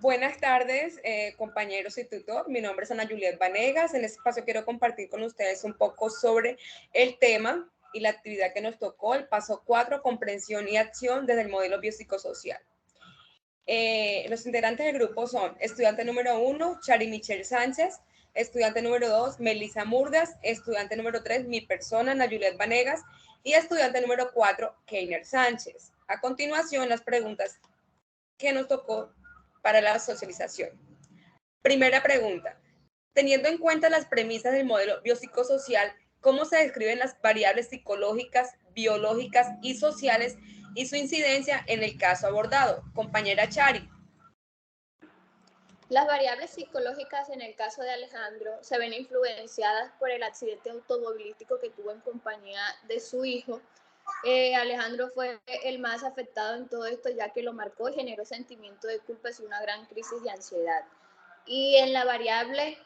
Buenas tardes, compañeros y tutor. Mi nombre es Ana Juliet Vanegas. En este espacio quiero compartir con ustedes un poco sobre el tema y la actividad que nos tocó, el paso 4, comprensión y acción desde el modelo biopsicosocial. Los integrantes del grupo son estudiante número 1, Chari Michelle Sánchez, estudiante número 2, Melissa Murgas, estudiante número 3, mi persona, Ana Juliet Vanegas, y estudiante número 4, Keiner Sánchez. A continuación, las preguntas que nos tocó para la socialización. Primera pregunta. Teniendo en cuenta las premisas del modelo biopsicosocial, ¿cómo se describen las variables psicológicas, biológicas y sociales y su incidencia en el caso abordado? Compañera Chari. Las variables psicológicas en el caso de Alejandro se ven influenciadas por el accidente automovilístico que tuvo en compañía de su hijo. Alejandro fue el más afectado en todo esto, ya que lo marcó y generó sentimiento de culpa y una gran crisis de ansiedad. Y en la variable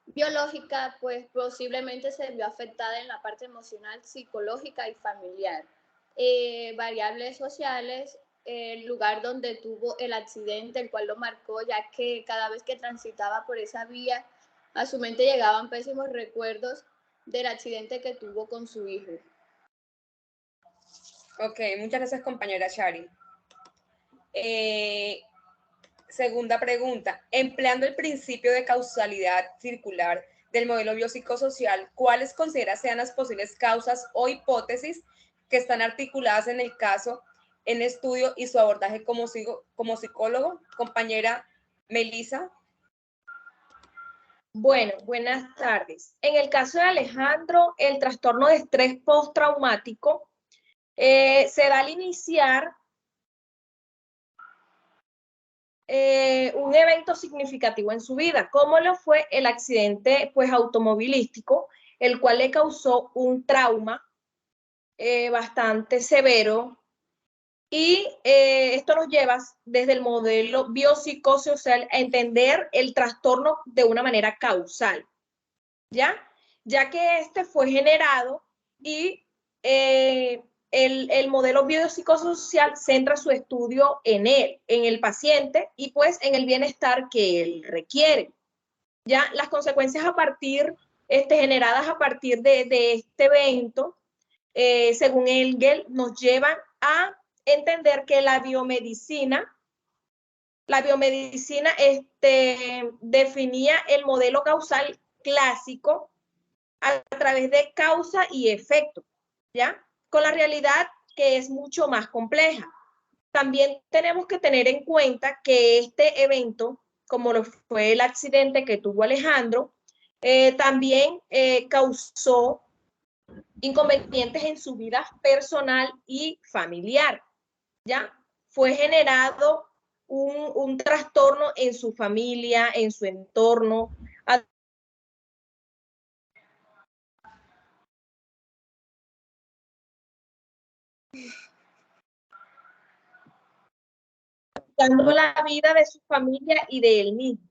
biológica, pues posiblemente se vio afectada en la parte emocional, psicológica y familiar. Variables sociales, el lugar donde tuvo el accidente, el cual lo marcó, ya que cada vez que transitaba por esa vía, a su mente llegaban pésimos recuerdos del accidente que tuvo con su hijo. Ok, muchas gracias, compañera Shari. Segunda pregunta. Empleando el principio de causalidad circular del modelo biopsicosocial, ¿cuáles consideras sean las posibles causas o hipótesis que están articuladas en el caso, en estudio y su abordaje como psicólogo? Compañera Melissa. Bueno, buenas tardes. En el caso de Alejandro, el trastorno de estrés postraumático se da al iniciar un evento significativo en su vida, como lo fue el accidente automovilístico, el cual le causó un trauma bastante severo, y esto nos lleva desde el modelo biopsicosocial a entender el trastorno de una manera causal, ya que este fue generado y el modelo biopsicosocial centra su estudio en él, en el paciente y pues en el bienestar que él requiere. Ya las consecuencias generadas a partir de este evento, según Engel, nos llevan a entender que la biomedicina definía el modelo causal clásico a través de causa y efecto, ¿ya? Con la realidad que es mucho más compleja. También tenemos que tener en cuenta que este evento, como lo fue el accidente que tuvo Alejandro, también causó inconvenientes en su vida personal y familiar, ¿ya? Fue generado un trastorno en su familia, en su entorno, dando la vida de su familia y de él mismo.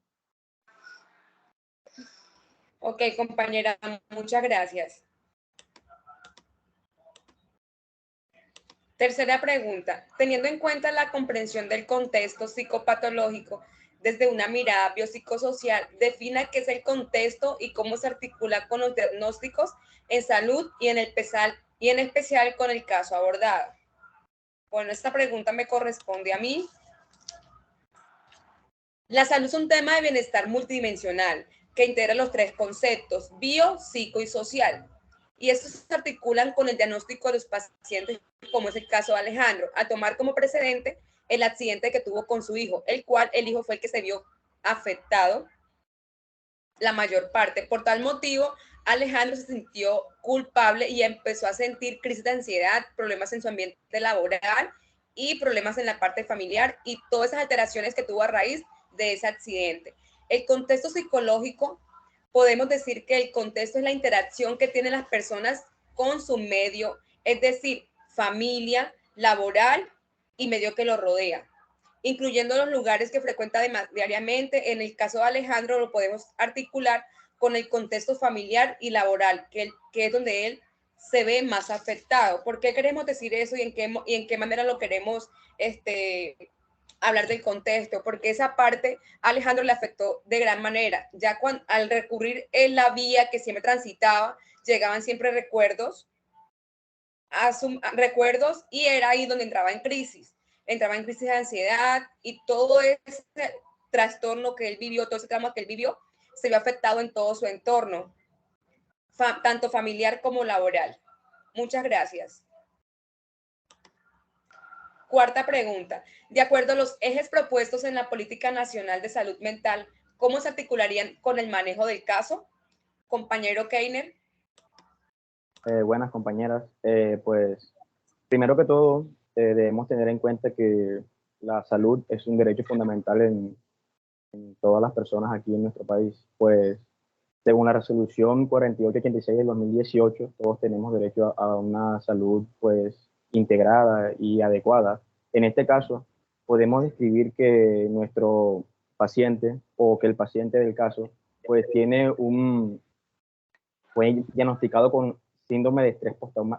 Ok, compañera, muchas gracias. Tercera pregunta. Teniendo en cuenta la comprensión del contexto psicopatológico desde una mirada biopsicosocial, defina qué es el contexto y cómo se articula con los diagnósticos en salud y en especial con el caso abordado. Bueno, esta pregunta me corresponde a mí. La salud es un tema de bienestar multidimensional que integra los tres conceptos, bio, psico y social. Y estos se articulan con el diagnóstico de los pacientes, como es el caso de Alejandro, al tomar como precedente el accidente que tuvo con su hijo, el cual el hijo fue el que se vio afectado la mayor parte. Por tal motivo, Alejandro se sintió culpable y empezó a sentir crisis de ansiedad, problemas en su ambiente laboral y problemas en la parte familiar y todas esas alteraciones que tuvo a raíz de ese accidente. El contexto psicológico, podemos decir que el contexto es la interacción que tienen las personas con su medio, es decir, familia, laboral y medio que lo rodea, incluyendo los lugares que frecuenta diariamente. En el caso de Alejandro lo podemos articular con el contexto familiar y laboral, que es donde él se ve más afectado. ¿Por qué queremos decir eso y en qué manera lo queremos hablar del contexto, porque esa parte a Alejandro le afectó de gran manera. Ya al recurrir en la vía que siempre transitaba, llegaban siempre recuerdos, recuerdos, y era ahí donde entraba en crisis de ansiedad, y todo ese trastorno que él vivió, todo ese trauma que él vivió, se vio afectado en todo su entorno, tanto familiar como laboral. Muchas gracias. Cuarta pregunta. De acuerdo a los ejes propuestos en la Política Nacional de Salud Mental, ¿cómo se articularían con el manejo del caso? Compañero Keiner. Buenas compañeras. Pues primero que todo, debemos tener en cuenta que la salud es un derecho fundamental en todas las personas aquí en nuestro país. Pues según la resolución 4886 del 2018, todos tenemos derecho a una salud pues integrada y adecuada. En este caso, podemos describir que nuestro paciente o que el paciente del caso pues fue diagnosticado con síndrome de estrés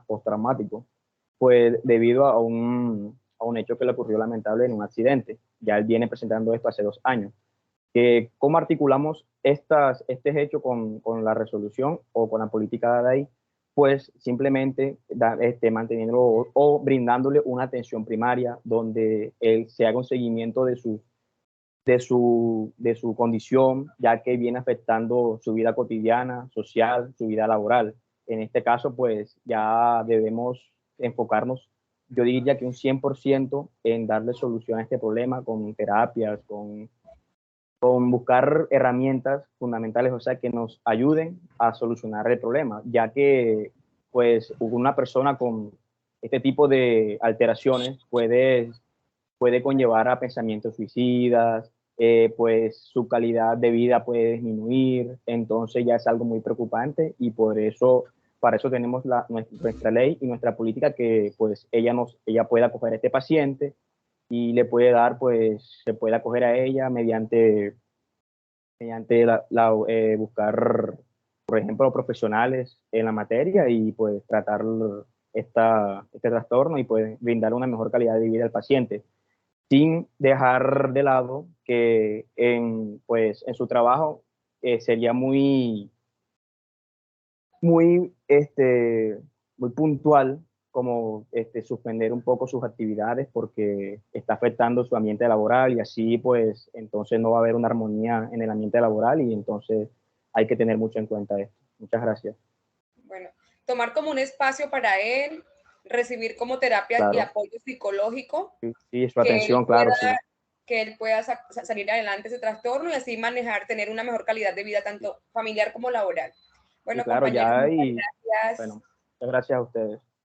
postraumático, pues debido a un hecho que le ocurrió lamentable en un accidente. Ya él viene presentando esto hace 2 años. ¿Cómo articulamos este hecho con la resolución o con la política de ahí? Pues simplemente manteniendo o brindándole una atención primaria donde él se haga un seguimiento de su condición, ya que viene afectando su vida cotidiana, social, su vida laboral. En este caso, pues ya debemos enfocarnos, yo diría que un 100% en darle solución a este problema con terapias, con buscar herramientas fundamentales, o sea, que nos ayuden a solucionar el problema, ya que pues una persona con este tipo de alteraciones puede conllevar a pensamientos suicidas, pues su calidad de vida puede disminuir, entonces ya es algo muy preocupante, y para eso tenemos nuestra ley y nuestra política, que pues ella puede acoger a este paciente y le puede dar, pues se puede acoger a ella mediante buscar, por ejemplo, profesionales en la materia, y pues tratar este trastorno y pues brindar una mejor calidad de vida al paciente, sin dejar de lado que pues, en su trabajo sería muy puntual, como suspender un poco sus actividades porque está afectando su ambiente laboral, y así pues entonces no va a haber una armonía en el ambiente laboral, y entonces hay que tener mucho en cuenta esto. Muchas gracias. Bueno, tomar como un espacio para él, recibir como terapia y Claro. apoyo psicológico. Sí, su atención, claro, sí. Que él pueda salir adelante ese trastorno y así tener una mejor calidad de vida, tanto familiar como laboral. Bueno, sí, claro, compañeros, ya muchas gracias. Bueno, muchas gracias a ustedes.